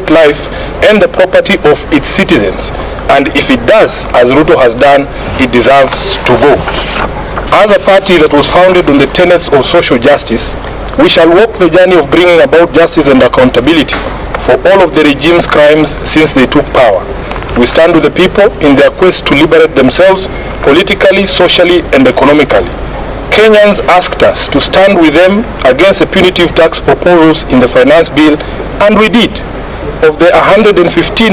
protect life and the property of its citizens. And if it does, as Ruto has done, it deserves to go. As a party that was founded on the tenets of social justice, we shall walk the journey of bringing about justice and accountability for all of the regime's crimes since they took power. We stand with the people in their quest to liberate themselves politically, socially, and economically. Kenyans asked us to stand with them against the punitive tax proposals in the finance bill, and we did. Of the 115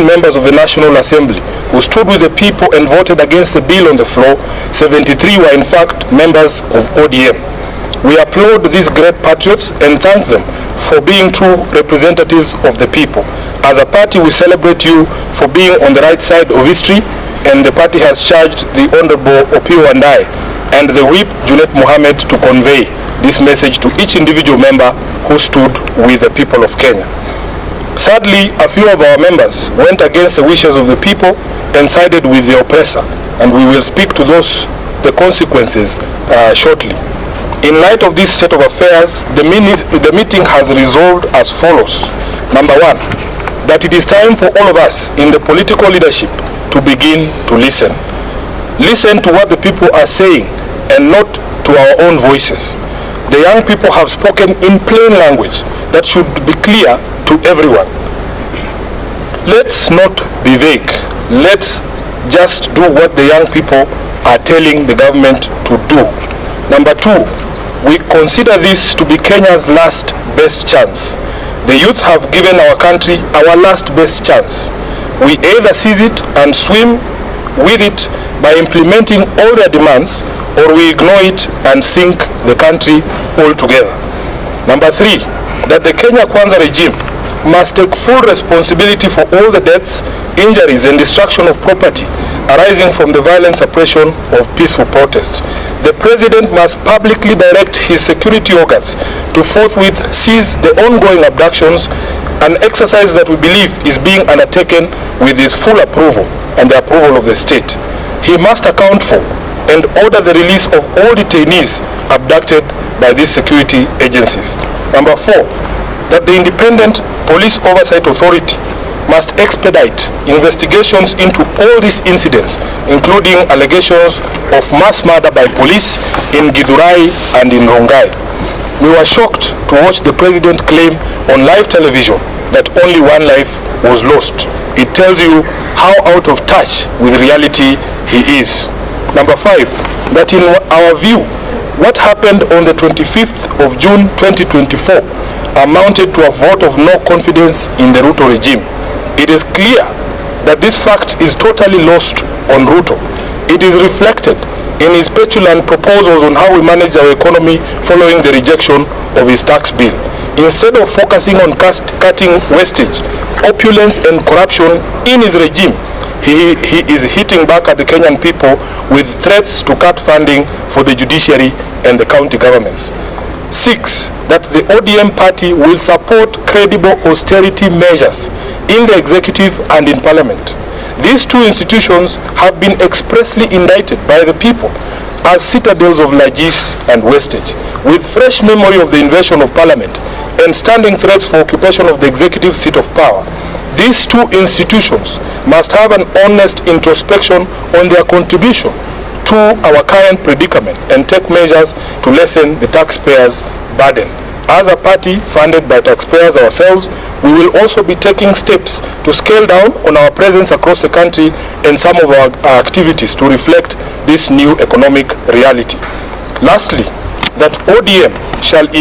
members of the National Assembly who stood with the people and voted against the bill on the floor, 73 were in fact members of ODM. We applaud these great patriots and thank them for being true representatives of the people. As a party, we celebrate you for being on the right side of history, and the party has charged the Honorable Opio and I and the Whip Junet Mohammed to convey this message to each individual member who stood with the people of Kenya. Sadly, a few of our members went against the wishes of the people and sided with the oppressor, and we will speak to the consequences shortly. In light of this state of affairs, the meeting has resolved as follows. Number one, that it is time for all of us in the political leadership to begin to listen. Listen to what the people are saying and not to our own voices. The young people have spoken in plain language that should be clear to everyone. Let's not be vague. Let's just do what the young people are telling the government to do. Number two, we consider this to be Kenya's last best chance. The youth have given our country our last best chance. We either seize it and swim with it by implementing all their demands, or we ignore it and sink the country altogether. Number three, that the Kenya Kwanza regime must take full responsibility for all the deaths, injuries, and destruction of property arising from the violent suppression of peaceful protests. The President must publicly direct his security organs to forthwith seize the ongoing abductions, an exercise that we believe is being undertaken with his full approval and the approval of the state. He must account for and order the release of all detainees abducted by these security agencies. Number four, that the Independent Police Oversight Authority must expedite investigations into all these incidents, including allegations of mass murder by police in Githurai and in Rongai. We were shocked to watch the President claim on live television that only one life was lost. It tells you how out of touch with reality he is. Number five, that in our view, what happened on the 25th of June 2024 amounted to a vote of no confidence in the Ruto regime. It is clear that this fact is totally lost on Ruto. It is reflected in his petulant proposals on how we manage our economy following the rejection of his tax bill. Instead of focusing on cutting wastage, opulence, and corruption in his regime, he is hitting back at the Kenyan people with threats to cut funding for the judiciary and the county governments. 6, that the ODM party will support credible austerity measures in the executive and in parliament. These two institutions have been expressly indicted by the people as citadels of largesse and wastage, with fresh memory of the invasion of parliament and standing threats for occupation of the executive seat of power. These two institutions must have an honest introspection on their contribution to our current predicament and take measures to lessen the taxpayers' burden. As a party funded by taxpayers ourselves, we will also be taking steps to scale down on our presence across the country and some of our activities to reflect this new economic reality. Lastly, that ODM shall